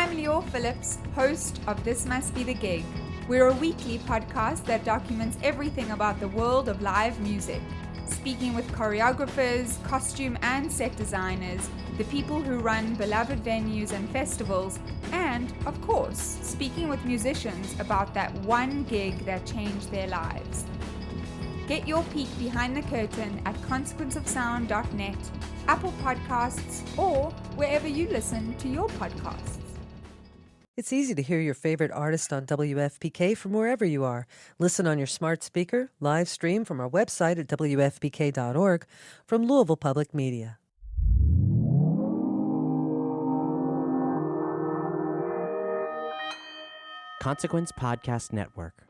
I'm Lior Phillips, host of This Must Be the Gig. We're a weekly podcast that documents everything about the world of live music, speaking with choreographers, costume and set designers, the people who run beloved venues and festivals, and, of course, speaking with musicians about that one gig that changed their lives. Get your peek behind the curtain at consequenceofsound.net, Apple Podcasts, or wherever you listen to your podcasts. It's easy to hear your favorite artist on WFPK from wherever you are. Listen on your smart speaker, live stream from our website at WFPK.org, from Louisville Public Media. Consequence Podcast Network.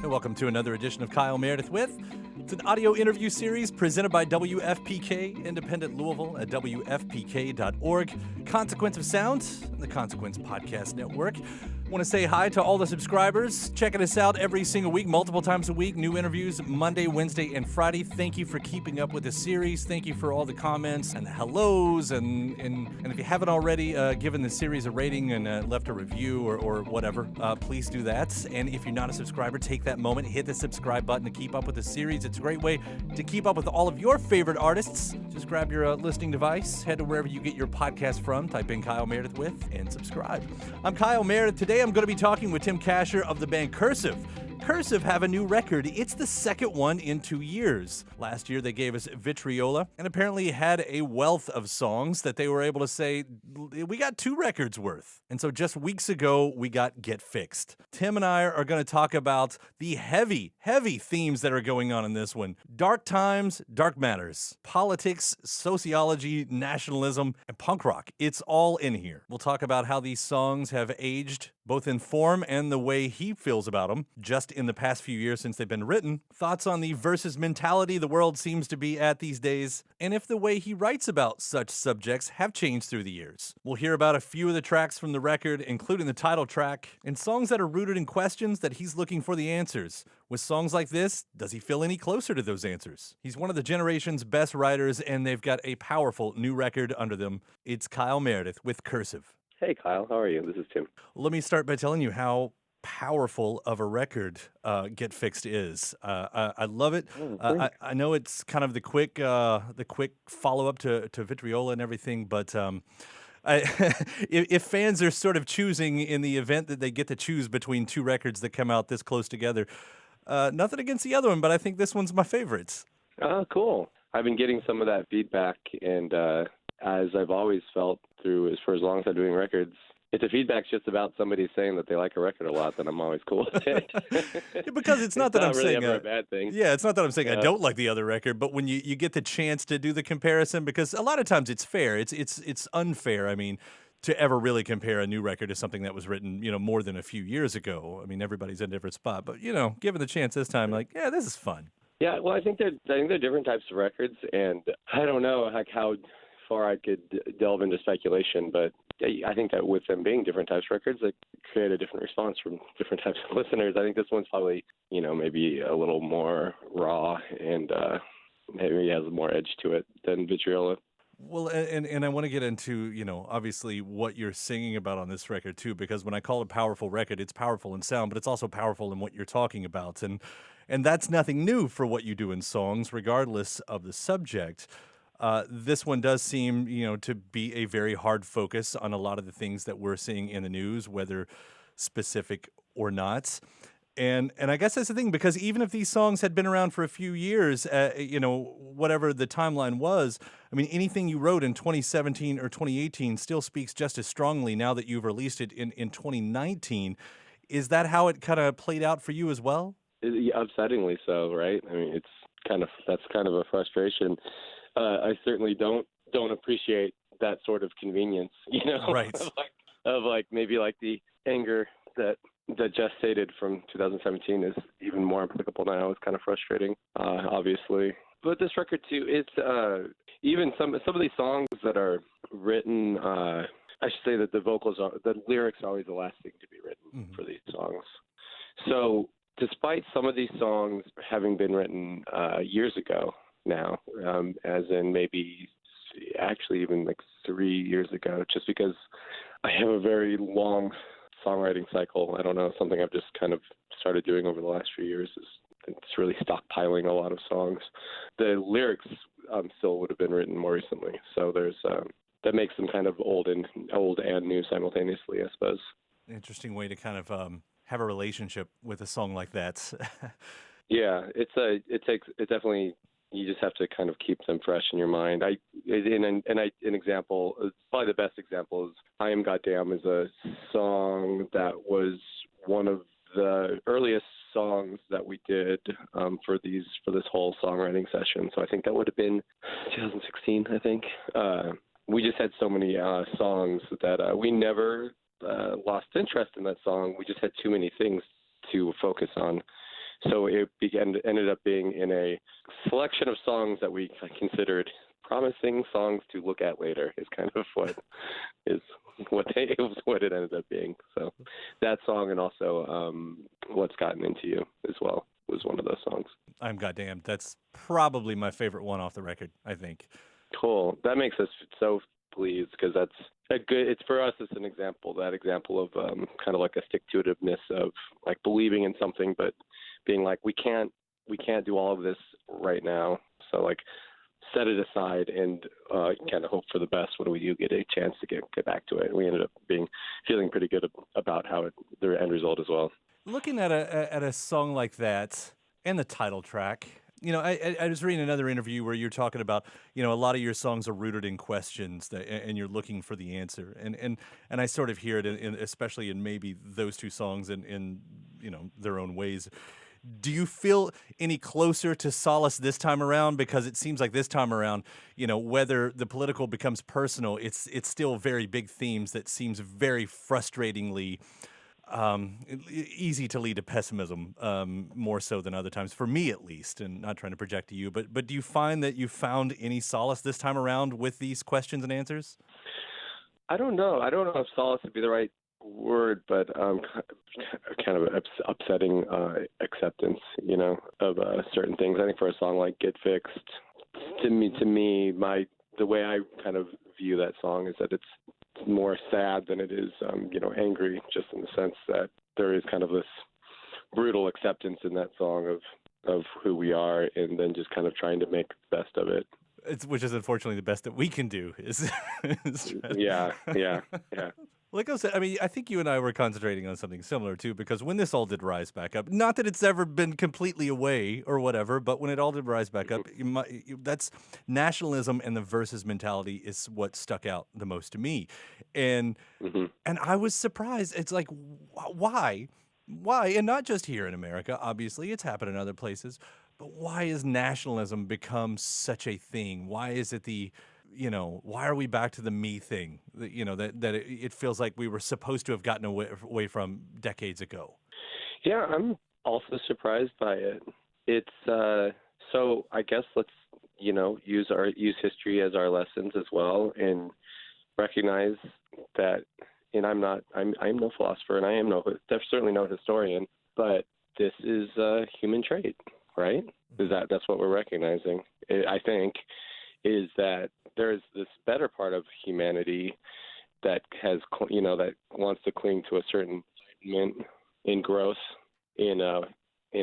And welcome to another edition of Kyle Meredith With. It's an audio interview series presented by WFPK, Independent Louisville at WFPK.org, Consequence of Sound, and the Consequence Podcast Network. I want to say hi to all the subscribers checking us out every single week, multiple times a week. New interviews Monday, Wednesday, and Friday. Thank you for keeping up with the series. Thank you for all the comments and the hellos. And if you haven't already given the series a rating and left a review or whatever, please do that. And if you're not a subscriber, take that moment, hit the subscribe button to keep up with the series. It's a great way to keep up with all of your favorite artists. Just grab your listening device, head to wherever you get your podcast from, type in Kyle Meredith With, and subscribe. I'm Kyle Meredith. Today I'm going to be talking with Tim Kasher of the band Cursive. Cursive have a new record. It's the second one in 2 years. Last year they gave us Vitriola and apparently had a wealth of songs that they were able to say, we got 2 records worth. And so just weeks ago, we got Get Fixed. Tim and I are going to talk about the heavy themes that are going on in this one. Dark times, dark matters, politics, sociology, nationalism, and punk rock. It's all in here. We'll talk about how these songs have aged, both in form and the way he feels about them, just in the past few years since they've been written, thoughts on the versus mentality the world seems to be at these days, and if the way he writes about such subjects have changed through the years. We'll hear about a few of the tracks from the record, including the title track, and songs that are rooted in questions that he's looking for the answers. With songs like this, does he feel any closer to those answers? He's one of the generation's best writers, and they've got a powerful new record under them. It's Kyle Meredith with Cursive. Hey, Kyle. How are you? This is Tim. Let me start by telling you how powerful of a record Get Fixed is. I love it. I know it's kind of the quick follow-up to Vitriola and everything, but if fans are sort of choosing in the event that they get to choose between 2 records that come out this close together, nothing against the other one, but I think this one's my favorite. Oh, cool. I've been getting some of that feedback, and as I've always felt for as long as I'm doing records, if the feedback's just about somebody saying that they like a record a lot, then I'm always cool with it. Because it's not that I'm really saying ever a bad thing. Yeah, it's not that I'm saying I don't like the other record, but when you get the chance to do the comparison, because a lot of times it's fair, it's unfair. I mean, to ever really compare a new record to something that was written, more than a few years ago. I mean, everybody's in a different spot, but given the chance this time, like, yeah, this is fun. Yeah, well, I think they're different types of records, and I don't know how far I could delve into speculation, but I think that with them being different types of records, they create a different response from different types of listeners. I think this one's probably, maybe a little more raw and maybe has more edge to it than Vitriola. Well, and I want to get into, obviously what you're singing about on this record too, because when I call it a powerful record, it's powerful in sound, but it's also powerful in what you're talking about. And that's nothing new for what you do in songs, regardless of the subject. This one does seem, to be a very hard focus on a lot of the things that we're seeing in the news, whether specific or not. And I guess that's the thing, because even if these songs had been around for a few years, whatever the timeline was, I mean, anything you wrote in 2017 or 2018 still speaks just as strongly now that you've released it in 2019. Is that how it kind of played out for you as well? Upsettingly so, right? I mean, that's kind of a frustration. I certainly don't appreciate that sort of convenience, right? of maybe like the anger that Jess stated from 2017 is even more applicable now. It's kind of frustrating, obviously. But this record too, it's even some of these songs that are written. I should say that the lyrics are always the last thing to be written for these songs. So despite some of these songs having been written years ago, now, as in maybe actually even like 3 years ago, just because I have a very long songwriting cycle. I don't know, something I've just kind of started doing over the last few years is it's really stockpiling a lot of songs. The lyrics still would have been written more recently, so there's that makes them kind of old and new simultaneously, I suppose. Interesting way to kind of have a relationship with a song like that. Yeah, it definitely, you just have to kind of keep them fresh in your mind. An example, probably the best example is "I Am Goddamn" is a song that was one of the earliest songs that we did for this whole songwriting session. So I think that would have been 2016. I think we just had so many songs that we never lost interest in that song. We just had too many things to focus on. So it ended up being in a selection of songs that we considered promising songs to look at later. Is kind of what it ended up being. So that song, and also "What's Gotten Into You" as well, was one of those songs. I'm Goddamn. That's probably my favorite one off the record, I think. Cool. That makes us so pleased, because that's a good. It's for us. It's an example. That example of kind of like a stick-to-itiveness of like believing in something, but being like, we can't do all of this right now. So like, set it aside and kind of hope for the best when we do get a chance to get back to it. And we ended up feeling pretty good about the end result as well. Looking at a song like that and the title track, I was reading another interview where you're talking about, a lot of your songs are rooted in questions and you're looking for the answer. And I sort of hear it especially in maybe those two songs in their own ways. Do you feel any closer to Solace this time around? Because it seems like this time around, whether the political becomes personal, it's still very big themes that seems very frustratingly easy to lead to pessimism, more so than other times, for me at least, and not trying to project to you. But do you find that you found any solace this time around with these questions and answers? I don't know. I don't know if solace would be the right word, but kind of upsetting acceptance, of certain things. I think for a song like "Get Fixed," to me, the way I kind of view that song is that it's more sad than it is, angry, just in the sense that there is kind of this brutal acceptance in that song of who we are, and then just kind of trying to make the best of it. Which is unfortunately the best that we can do. Yeah. Like I said, I think you and I were concentrating on something similar too, because when this all did rise back up, not that it's ever been completely away or whatever, but when it all did rise back up, that's nationalism and the versus mentality is what stuck out the most to me. And I was surprised. It's like, why? And not just here in America, obviously, it's happened in other places, but why has nationalism become such a thing? Why is it why are we back to the me thing? That it feels like we were supposed to have gotten away from decades ago. Yeah, I'm also surprised by it. It's so I guess let's use history as our lessons as well, and recognize that. And I'm no philosopher, and I am certainly no historian, but this is a human trait, right? That's what we're recognizing? I think is that there's this better part of humanity that has, that wants to cling to a certain enlightenment in growth, in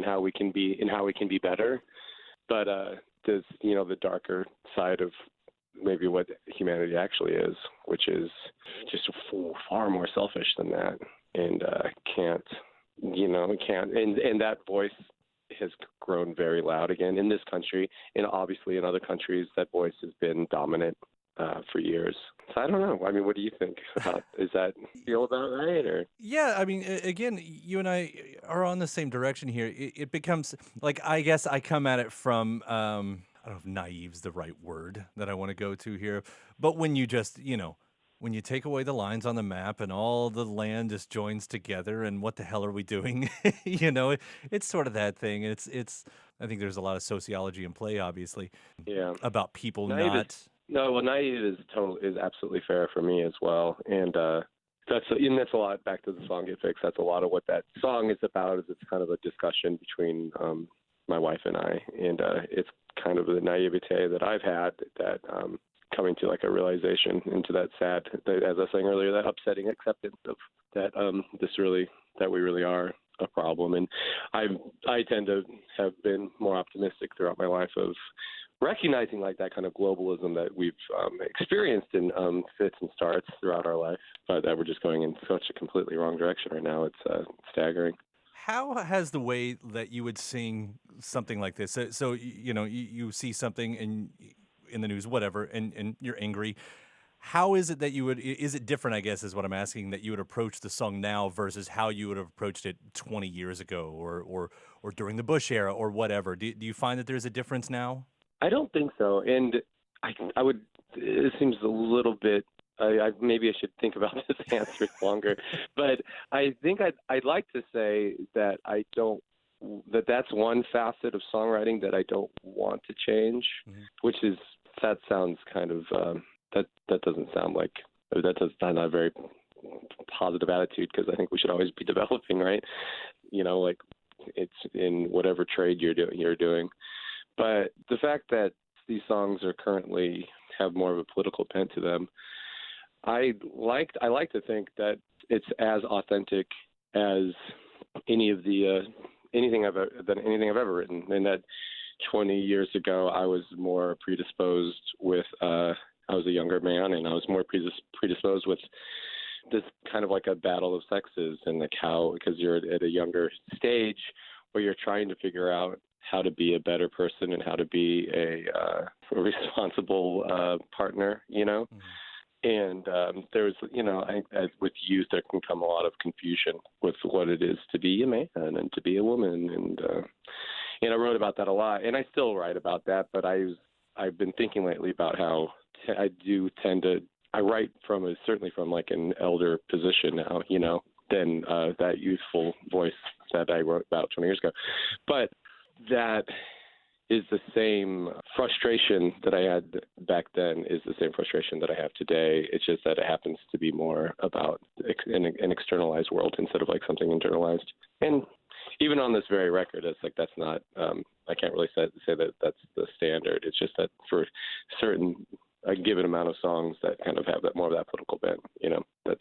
how we can be better. But there's, the darker side of maybe what humanity actually is, which is just far more selfish than that, and can't. And that voice has grown very loud again in this country, and obviously in other countries that voice has been dominant for years. So I don't know. What do you think about? Is that feel about right? Or yeah, again, you and I are on the same direction here. It becomes like, I guess I come at it from I don't know if naive's the right word that I want to go to here, but when you just when you take away the lines on the map and all the land just joins together, and what the hell are we doing? It's sort of that thing. It's. I think there's a lot of sociology in play, obviously. Yeah. About people naive naive is absolutely fair for me as well, and that's a lot back to the song "Get Fixed." That's a lot of what that song is about. Is it's kind of a discussion between my wife and I, and it's kind of the naivete that I've had, that coming to like a realization into that sad, as I was saying earlier, that upsetting acceptance of that that we really are a problem. And I tend to have been more optimistic throughout my life of recognizing like that kind of globalism that we've experienced in fits and starts throughout our life, but that we're just going in such a completely wrong direction right now. It's staggering. How has the way that you would sing something like this? So you see something in the news, whatever, and you're angry. How is it that you would? Is it different? I guess is what I'm asking. That you would approach the song now versus how you would have approached it 20 years ago, or during the Bush era, or whatever. Do you find that there's a difference now? I don't think so, and I would. It seems a little bit. Maybe I should think about this answer longer, but I think I'd like to say that I don't. That's one facet of songwriting that I don't want to change, which is that sounds kind of that doesn't sound like not a very positive attitude, because I think we should always be developing, right? Like it's in whatever trade you're doing. But the fact that these songs are currently have more of a political bent to them, I like to think that it's as authentic as anything I've ever written, and that 20 years ago I was more predisposed with I was a younger man, and I was more predisposed with this kind of like a battle of sexes, and like how, because you're at a younger stage where you're trying to figure out how to be a better person and how to be a responsible partner, And there's, I think as with youth, there can come a lot of confusion with what it is to be a man and to be a woman. And I wrote about that a lot, and I still write about that. But I've been thinking lately about how I do tend to, I write certainly from like an elder position now, than that youthful voice that I wrote about 20 years ago. But that is the same frustration that I had back then is the same frustration that I have today. It's just that it happens to be more about an externalized world instead of like something internalized. And even on this very record, it's like that's not, I can't really say that that's the standard. It's just that for a given amount of songs that kind of have that more of that political bent, that's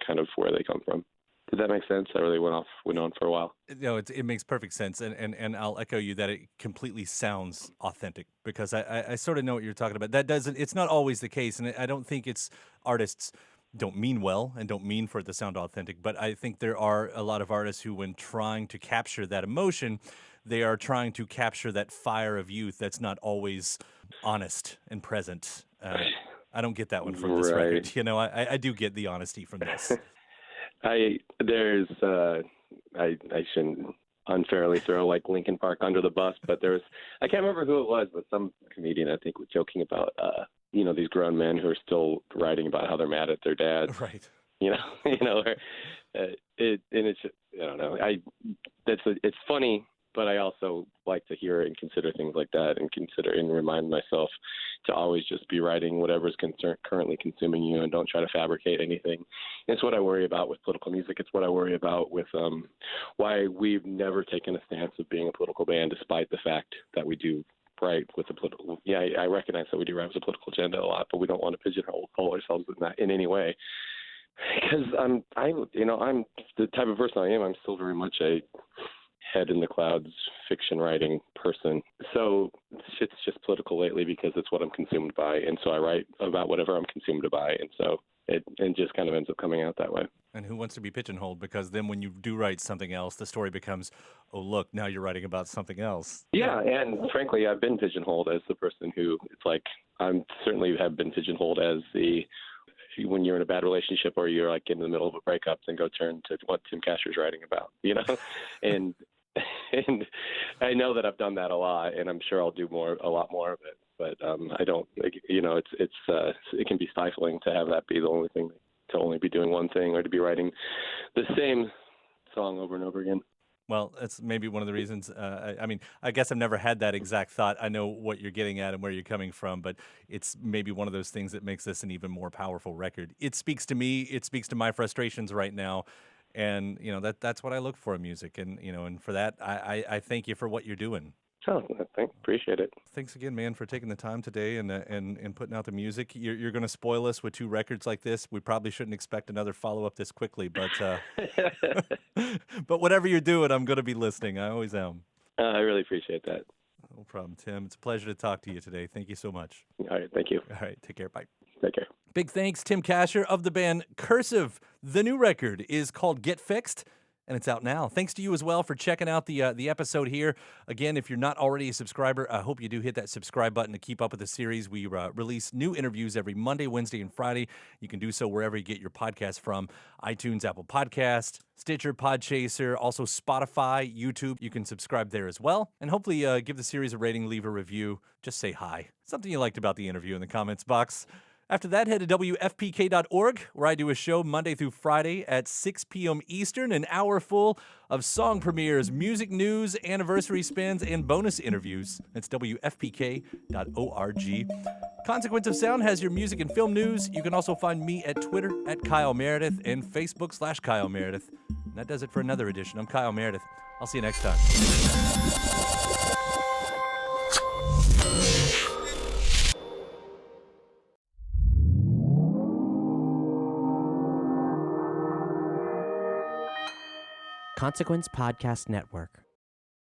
kind of where they come from. Did that make sense? I really went on for a while. No, it makes perfect sense, and I'll echo you that it completely sounds authentic, because I sort of know what you're talking about. It's not always the case, and I don't think it's artists don't mean well and don't mean for it to sound authentic, but I think there are a lot of artists who, when trying to capture that emotion, they are trying to capture that fire of youth that's not always honest and present. I don't get that one from this record. I do get the honesty from this. I shouldn't unfairly throw like Linkin Park under the bus, but I can't remember who it was, but some comedian I think was joking about these grown men who are still writing about how they're mad at their dads. Right. It's just, I don't know. It's funny, but I also like to hear and consider things like that, and remind myself to always just be writing whatever's currently consuming you, and don't try to fabricate anything. It's what I worry about with political music. It's what I worry about with why we've never taken a stance of being a political band, despite the fact that we do write with a political. Yeah, I recognize that we do write with a political agenda a lot, but we don't want to pigeonhole ourselves in that in any way. Because I'm the type of person I am. I'm still very much a head in the clouds fiction writing person. So shit's just political lately because it's what I'm consumed by, and so I write about whatever I'm consumed by, and so it just kind of ends up coming out that way. And who wants to be pigeonholed? Because then when you do write something else, the story becomes, oh look, now you're writing about something else. Yeah, and frankly, I've been pigeonholed as the person who, it's like, I'm certainly have been pigeonholed as when you're in a bad relationship or you're like in the middle of a breakup, then go turn to what Tim Kasher's writing about, and I know that I've done that a lot, and I'm sure I'll do a lot more of it. But I don't, it can be stifling to have that be the only thing, to only be doing one thing, or to be writing the same song over and over again. Well, that's maybe one of the reasons. I guess I've never had that exact thought. I know what you're getting at and where you're coming from, but it's maybe one of those things that makes this an even more powerful record. It speaks to me. It speaks to my frustrations right now. And, that's what I look for in music. And, and for that, I thank you for what you're doing. Oh, appreciate it. Thanks again, man, for taking the time today and putting out the music. You're going to spoil us with 2 records like this. We probably shouldn't expect another follow-up this quickly, but but whatever you're doing, I'm going to be listening. I always am. I really appreciate that. No problem, Tim. It's a pleasure to talk to you today. Thank you so much. All right, thank you. All right, take care. Bye. Take care. Big thanks, Tim Kasher of the band Cursive. The new record is called Get Fixed, and it's out now. Thanks to you as well for checking out the episode here. Again, if you're not already a subscriber, I hope you do hit that subscribe button to keep up with the series. We release new interviews every Monday, Wednesday, and Friday. You can do so wherever you get your podcasts from. iTunes, Apple Podcast, Stitcher, Podchaser, also Spotify, YouTube. You can subscribe there as well. And hopefully give the series a rating, leave a review. Just say hi. Something you liked about the interview in the comments box. After that, head to WFPK.org, where I do a show Monday through Friday at 6 p.m. Eastern, an hour full of song premieres, music news, anniversary spins, and bonus interviews. That's WFPK.org. Consequence of Sound has your music and film news. You can also find me at Twitter at Kyle Meredith and Facebook/Kyle Meredith. And that does it for another edition. I'm Kyle Meredith. I'll see you next time. Consequence Podcast Network.